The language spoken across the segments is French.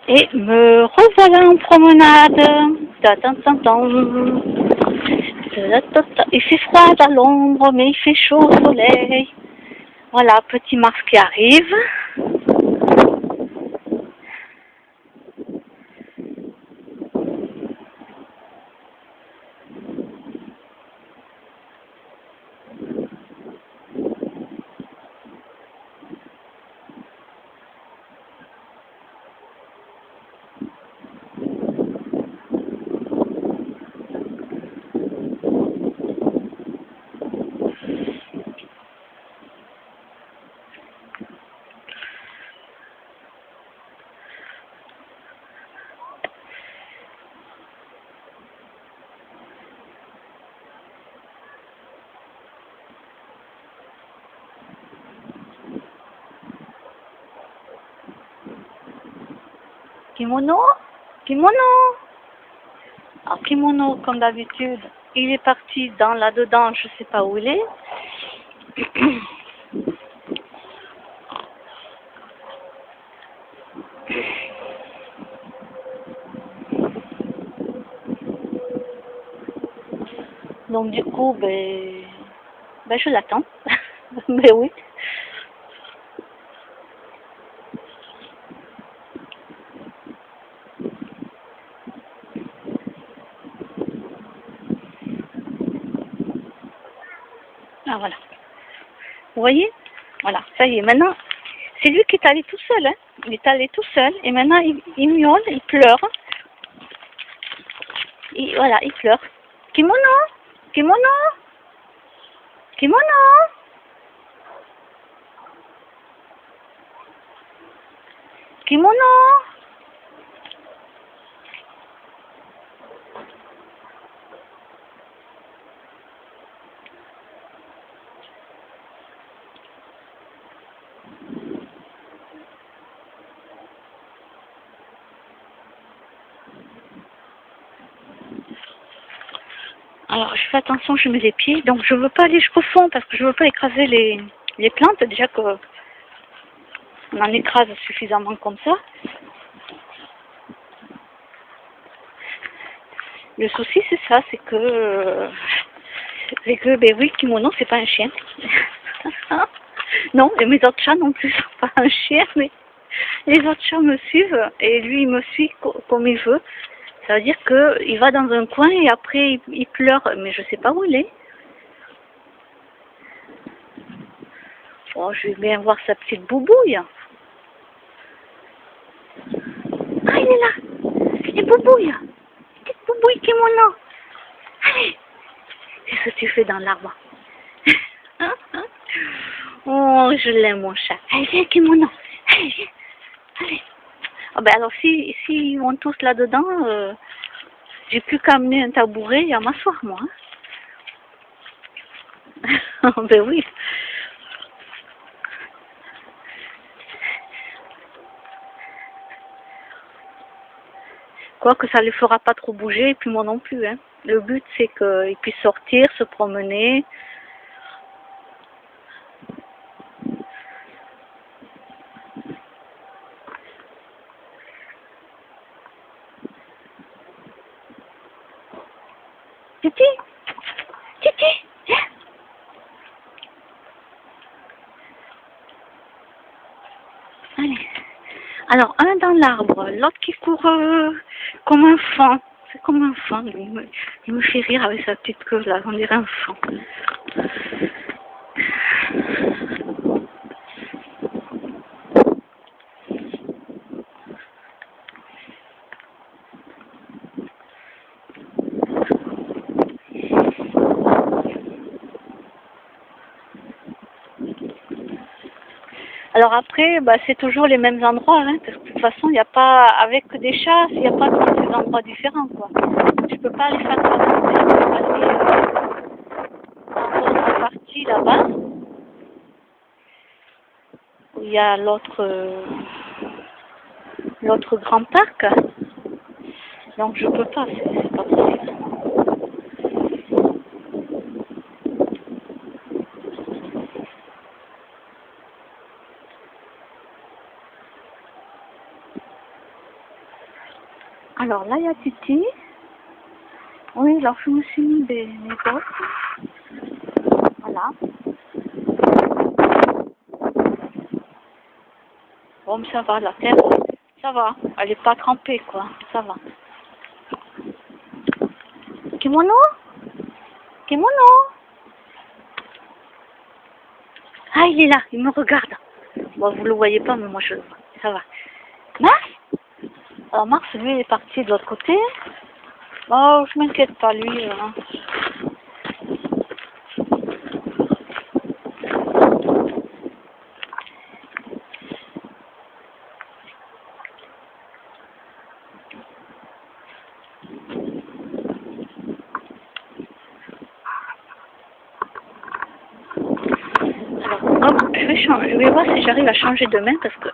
Et me revoilà en promenade. Ta, ta, ta, ta. Il fait froid à l'ombre, mais il fait chaud au soleil. Voilà, petit Mars qui arrive. Kimono, kimono. Alors kimono, comme d'habitude, il est parti dans là-dedans, je sais pas où il est. Donc du coup, ben je l'attends. Ben oui. Ah voilà. Vous voyez? Voilà, ça y est, maintenant, c'est lui qui est allé tout seul, hein. Il est allé tout seul et maintenant il miaule, il pleure. Voilà, il pleure. Kimono, kimono, kimono, kimono. Alors, je fais attention, je mets les pieds, donc je veux pas aller jusqu'au fond parce que je veux pas écraser les plantes, déjà que on en écrase suffisamment comme ça. Le souci, c'est ça, c'est que, ben oui, Kimono, c'est pas un chien. Non, et mes autres chats non plus sont pas un chien, mais les autres chats me suivent et lui, il me suit comme il veut. Ça veut dire qu'il va dans un coin et après il pleure, mais je sais pas où il est. Oh, je vais bien voir sa petite boubouille. Ah, il est là. Il est boubouille. Petite boubouille Kimono. Allez, qu'est-ce que tu fais dans l'arbre? Oh, je l'aime mon chat. Allez, viens Kimono. Allez, viens. Allez. Oh, ben alors si on tous là-dedans, j'ai plus qu'à amener un tabouret et à m'asseoir moi. Hein. Ben oui. Quoique ça ne les fera pas trop bouger, et puis moi non plus. Hein. Le but, c'est qu'ils puissent sortir, se promener. Titi, Titi, viens. Allez. Alors, un dans l'arbre, l'autre qui court comme un faon. C'est comme un faon. Il me fait rire avec sa petite queue là, on dirait un faon. Alors après, bah, c'est toujours les mêmes endroits, hein, parce que de toute façon, il n'y a pas, avec des chats, il n'y a pas tous ces endroits différents, quoi. Je peux pas les faire traverser, je peux passer dans l'autre partie là-bas, où il y a l'autre grand parc. Donc je peux pas, c'est pas possible. Alors là, il y a Titi. Oui, alors je me suis mis mes bottes. Voilà. Bon, mais ça va, la terre, ça va. Elle n'est pas trempée, quoi. Ça va. Kimono? Kimono? Ah, il est là, il me regarde. Bon, vous le voyez pas, mais moi je le vois. Ça va. Mars? Alors Mars, lui, il est parti de l'autre côté. Oh, je m'inquiète pas, lui. Hein. Alors, hop, je vais voir si j'arrive à changer de main parce que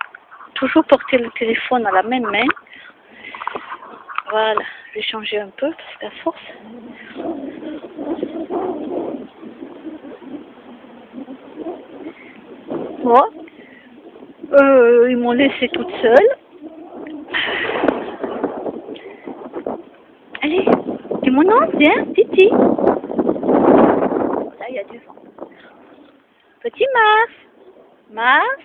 toujours porter le téléphone à la même main. Voilà, je vais changer un peu parce qu'à force. Bon, ils m'ont laissé toute seule. Allez, dis mon nom, viens, Titi. Là, il y a du vent. Petit Mars. Mars.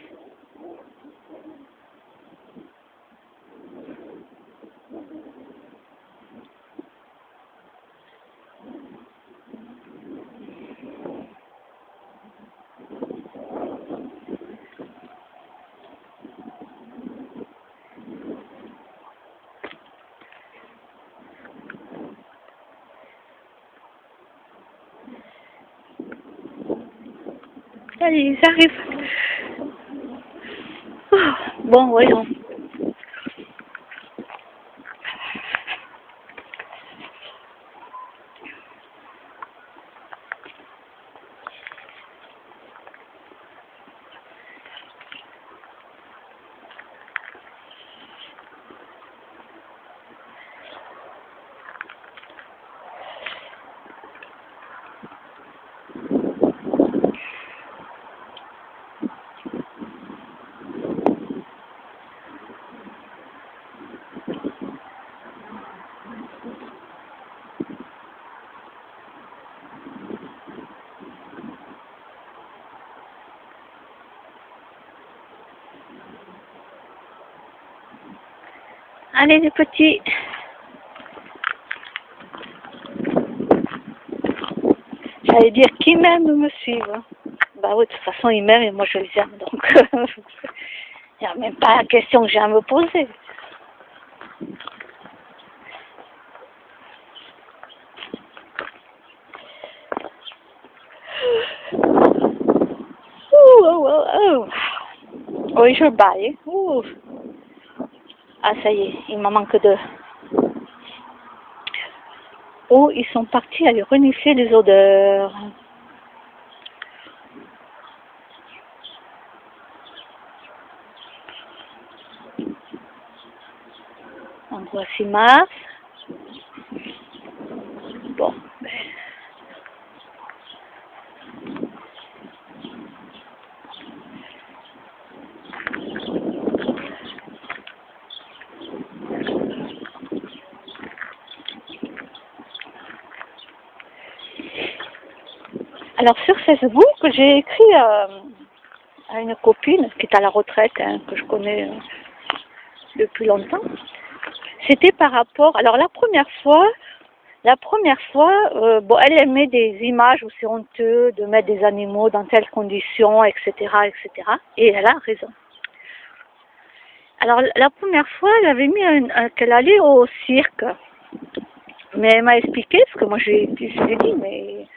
Allez, j'arrive. Oh, bon, voyons. Allez, les petits. J'allais dire qui m'aime me suivre. Bah oui, de toute façon, ils m'aiment et moi je les aime. Donc, il n'y a même pas la question que j'ai à me poser. Ouh, oh, oh, oh. Oui, je baille. Ouh. Ah, ça y est, il m'en manque deux. Oh, ils sont partis aller renifler les odeurs. Donc voici Mars. Bon. Alors sur Facebook, j'ai écrit à une copine qui est à la retraite, hein, que je connais depuis longtemps. C'était par rapport. Alors la première fois, bon, elle met des images où c'est honteux de mettre des animaux dans telles conditions, etc., etc. Et elle a raison. Alors la première fois, elle avait mis qu'elle allait au cirque. Mais elle m'a expliqué, parce que moi je lui ai dit, mais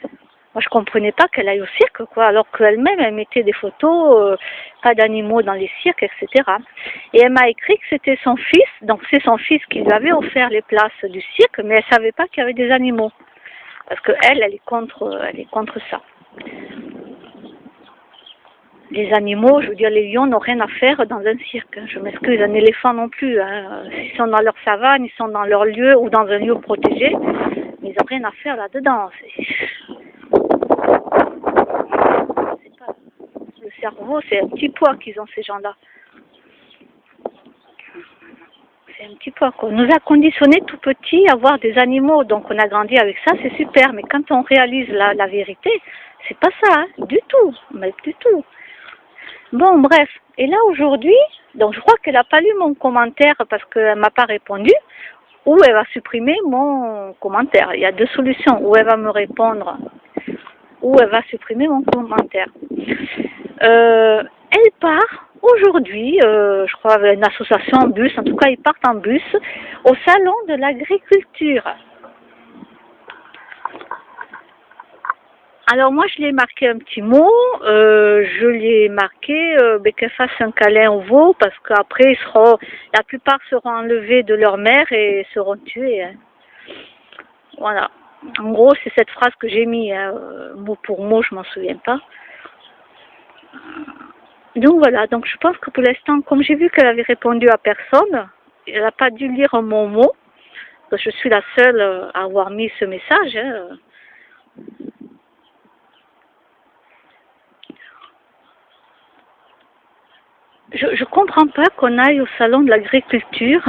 moi je comprenais pas qu'elle aille au cirque, quoi, alors qu'elle-même elle mettait des photos, pas d'animaux dans les cirques, etc. Et elle m'a écrit que c'était son fils, donc c'est son fils qui lui avait offert les places du cirque, mais elle savait pas qu'il y avait des animaux. Parce que elle est contre ça. Les animaux, je veux dire, les lions n'ont rien à faire dans un cirque. Je m'excuse, un éléphant non plus. Hein. Ils sont dans leur savane, ils sont dans leur lieu ou dans un lieu protégé, mais ils n'ont rien à faire là-dedans. C'est pas... Le cerveau, c'est un petit poids qu'ils ont, ces gens-là. c'est un petit peu quoi. On nous a conditionnés tout petit à voir des animaux, donc on a grandi avec ça, c'est super. Mais quand on réalise la vérité, c'est pas ça, hein, du tout, mais du tout. Bon, bref. Et là aujourd'hui, donc je crois qu'elle n'a pas lu mon commentaire parce qu'elle m'a pas répondu. Ou elle va supprimer mon commentaire. Il y a deux solutions. Ou elle va me répondre, ou elle va supprimer mon commentaire. Elle part aujourd'hui, je crois, avec une association en bus. En tout cas, ils partent en bus au salon de l'agriculture. Alors moi, je lui ai marqué un petit mot. Je lui ai marqué qu'elle fasse un câlin au veau parce qu'après, la plupart seront enlevés de leur mère et seront tués. Hein. Voilà. En gros, c'est cette phrase que j'ai mis, hein, mot pour mot, je m'en souviens pas. Donc voilà, donc je pense que pour l'instant, comme j'ai vu qu'elle avait répondu à personne, elle n'a pas dû lire mon mot, parce que je suis la seule à avoir mis ce message. Hein. Je comprends pas qu'on aille au salon de l'agriculture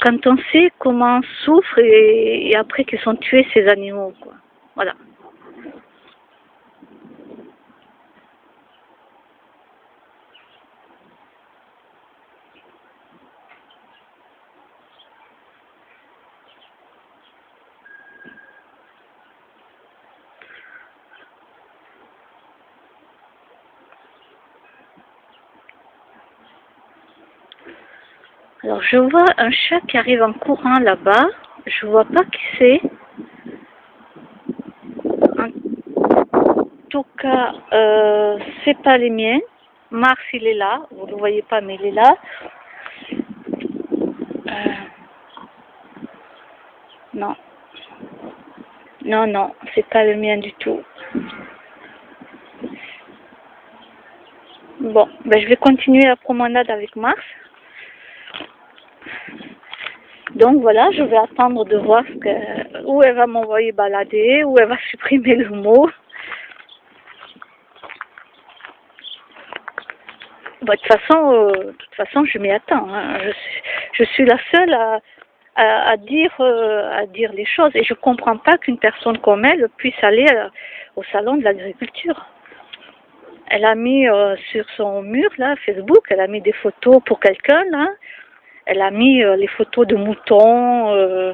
quand on sait comment souffrent et après qu'ils sont tués ces animaux, quoi. Voilà. Alors je vois un chat qui arrive en courant là-bas. Je vois pas qui c'est. En tout cas, c'est pas les miens. Mars, il est là. Vous ne le voyez pas, mais il est là. Non. Non, non, c'est pas le mien du tout. Bon, ben je vais continuer la promenade avec Mars. Donc voilà, je vais attendre de voir où elle va m'envoyer balader, où elle va supprimer le mot. Bah, de toute façon, je m'y attends. Hein. Je suis la seule à dire les choses. Et je ne comprends pas qu'une personne comme elle puisse aller au salon de l'agriculture. Elle a mis sur son mur, là, Facebook, elle a mis des photos pour quelqu'un, là. Elle a mis les photos de moutons.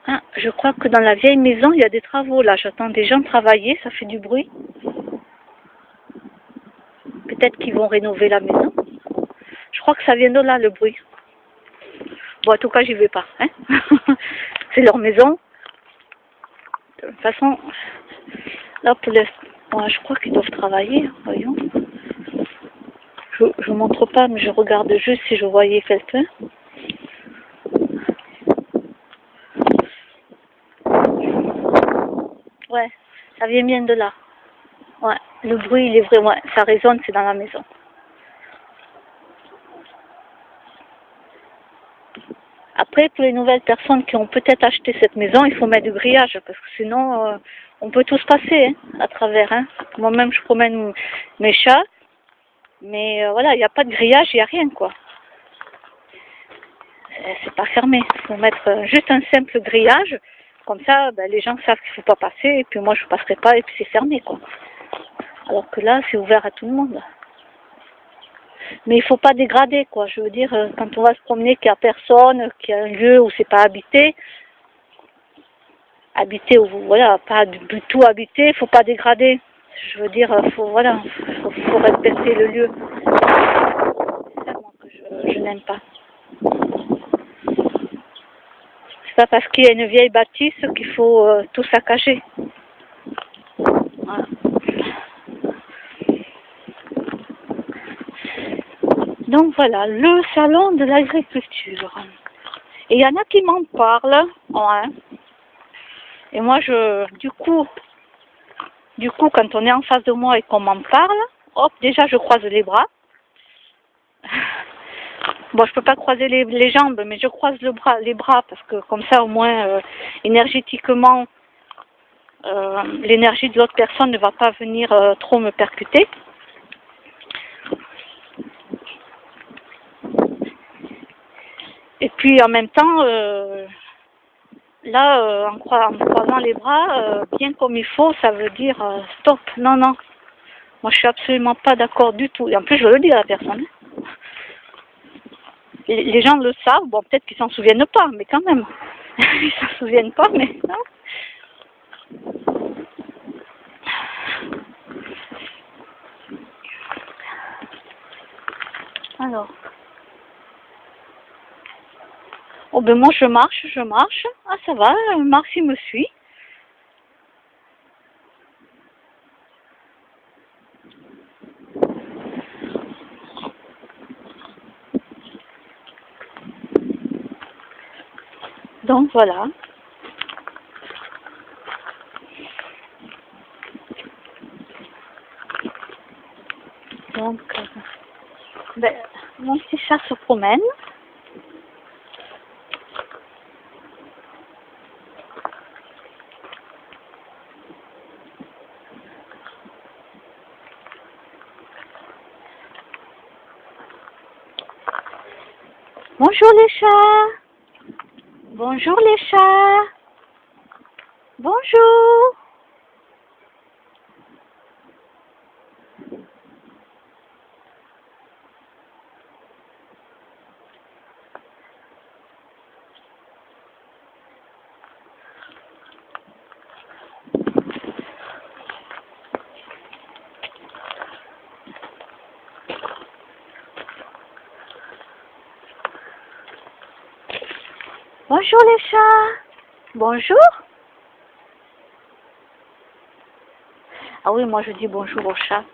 Ah, je crois que dans la vieille maison, il y a des travaux, là. J'attends des gens travailler, ça fait du bruit. Peut-être qu'ils vont rénover la maison. Je crois que ça vient de là, le bruit. Bon, en tout cas, j'y vais pas. Hein. C'est leur maison. De toute façon, là, bon, je crois qu'ils doivent travailler. Voyons. Je montre pas, mais je regarde juste si je voyais quelqu'un. Ouais, ça vient bien de là. Ouais, le bruit, il est vrai. Ouais, ça résonne, c'est dans la maison. Après, pour les nouvelles personnes qui ont peut-être acheté cette maison, il faut mettre du grillage, parce que sinon, on peut tous passer hein, à travers. Hein. Moi-même, je promène mes chats, mais voilà, il n'y a pas de grillage, il n'y a rien, quoi. C'est pas fermé. Il faut mettre juste un simple grillage, comme ça, ben, les gens savent qu'il ne faut pas passer, et puis moi, je ne passerai pas, et puis c'est fermé, quoi. Alors que là, c'est ouvert à tout le monde. Mais il ne faut pas dégrader, quoi. Je veux dire, quand on va se promener, qu'il n'y a personne, qu'il y a un lieu où c'est pas habité, voilà, pas du tout habité, il ne faut pas dégrader. Je veux dire, voilà, faut respecter le lieu. C'est ça, moi, que je n'aime pas. C'est pas parce qu'il y a une vieille bâtisse qu'il faut tout saccager. Voilà. Donc voilà, le salon de l'agriculture. Et il y en a qui m'en parlent. Ouais. Et moi, du coup, quand on est en face de moi et qu'on m'en parle, hop, déjà je croise les bras. Bon, je peux pas croiser les jambes, mais je croise les bras, parce que comme ça, au moins, énergétiquement, l'énergie de l'autre personne ne va pas venir trop me percuter. Et puis en même temps, là, en croisant les bras, bien comme il faut, ça veut dire stop, non, non. Moi, je suis absolument pas d'accord du tout. Et en plus, je le dis à la personne. Les gens le savent, bon, peut-être qu'ils s'en souviennent pas, mais quand même. Ils s'en souviennent pas, mais non. Alors. Oh ben moi je marche. Ah ça va, Mars il me suit. Donc voilà. Donc ben, mon petit chat se promène. Bonjour les chats. Bonjour les chats. Bonjour. Bonjour les chats. Bonjour. Ah oui, moi je dis bonjour aux chats.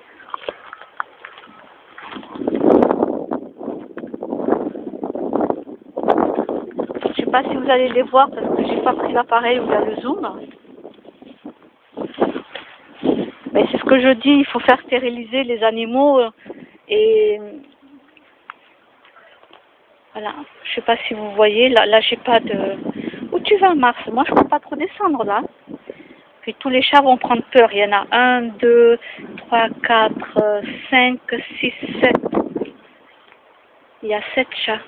Je sais pas si vous allez les voir parce que j'ai pas pris l'appareil où il y a le zoom. Mais c'est ce que je dis, il faut faire stériliser les animaux et voilà. Je sais pas si vous voyez, là j'ai pas de... Où tu vas Mars? Moi je peux pas trop descendre là. Puis tous les chats vont prendre peur. Il y en a 1, 2, 3, 4, 5, 6, 7. Il y a 7 chats.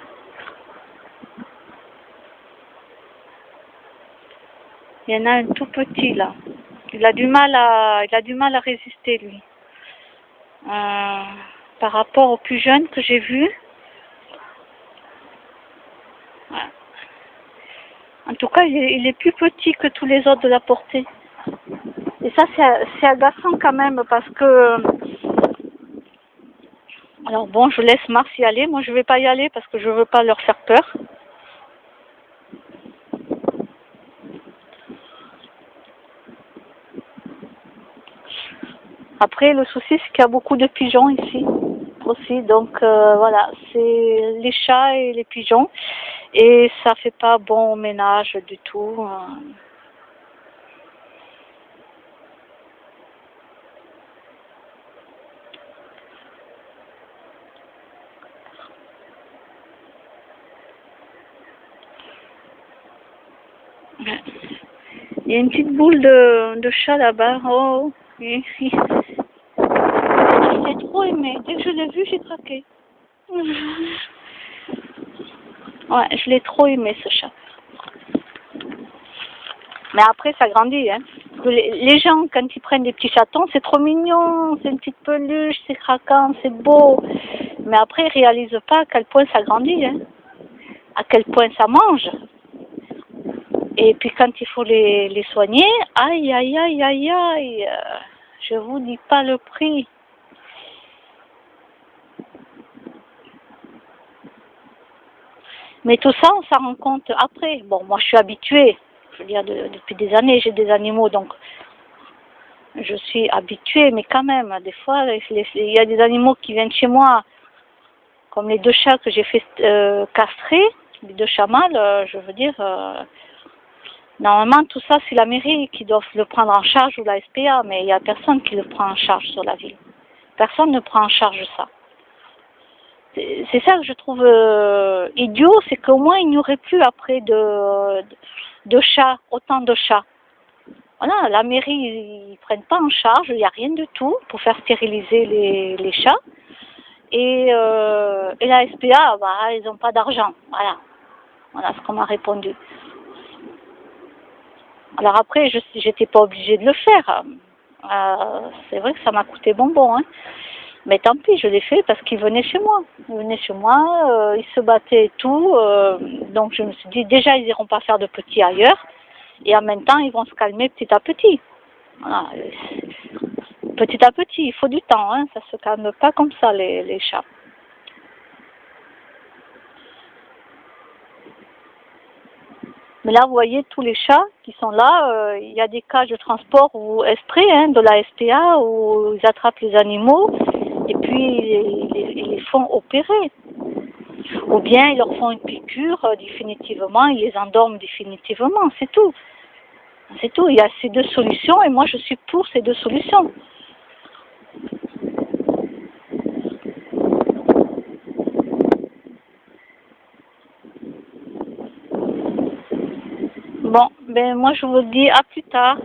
Il y en a un tout petit là. Il a du mal à résister lui. Par rapport au plus jeune que j'ai vu. Ouais. En tout cas, il est plus petit que tous les autres de la portée. Et ça, c'est agaçant quand même parce que... Alors bon, je laisse Mars y aller. Moi, je vais pas y aller parce que je veux pas leur faire peur. Après, le souci, c'est qu'il y a beaucoup de pigeons ici aussi. Donc voilà, c'est les chats et les pigeons. Et ça fait pas bon ménage du tout. Il y a une petite boule de chat là-bas. Oh, oui. Je l'ai trop aimé. Dès que je l'ai vu, j'ai craqué. Ouais, je l'ai trop aimé ce chat. Mais après, ça grandit, hein. Les gens, quand ils prennent des petits chatons, c'est trop mignon, c'est une petite peluche, c'est craquant, c'est beau. Mais après, ils réalisent pas à quel point ça grandit, hein. À quel point ça mange. Et puis quand il faut les soigner, aïe, aïe, aïe, aïe, aïe, je vous dis pas le prix. Mais tout ça, on s'en rend compte après. Bon, moi, je suis habituée. Je veux dire, depuis des années, j'ai des animaux, donc je suis habituée. Mais quand même, des fois, il y a des animaux qui viennent chez moi, comme les 2 chats que j'ai fait castrer, les 2 chats mâles, je veux dire... Normalement, tout ça, c'est la mairie qui doit le prendre en charge ou la SPA, mais il n'y a personne qui le prend en charge sur la ville. Personne ne prend en charge ça. C'est ça que je trouve idiot, c'est qu'au moins il n'y aurait plus après de chats, autant de chats. Voilà, la mairie, ils prennent pas en charge, il n'y a rien du tout pour faire stériliser les chats. Et la SPA, bah, ils n'ont pas d'argent. Voilà ce qu'on m'a répondu. Alors après, j'étais pas obligée de le faire. C'est vrai que ça m'a coûté bonbon, hein. Mais tant pis, je l'ai fait parce qu'ils venaient chez moi. Ils venaient chez moi, ils se battaient et tout. Donc je me suis dit, déjà, ils n'iront pas faire de petits ailleurs. Et en même temps, ils vont se calmer petit à petit. Voilà. Petit à petit, il faut du temps, hein. Ça se calme pas comme ça, les chats. Mais là, vous voyez, tous les chats qui sont là, il y a des cages de transport ou exprès, hein, de la SPA, où ils attrapent les animaux et puis ils les font opérer. Ou bien ils leur font une piqûre définitivement, ils les endorment définitivement, c'est tout. C'est tout, il y a ces deux solutions et moi je suis pour ces deux solutions. Bon, ben moi je vous dis à plus tard.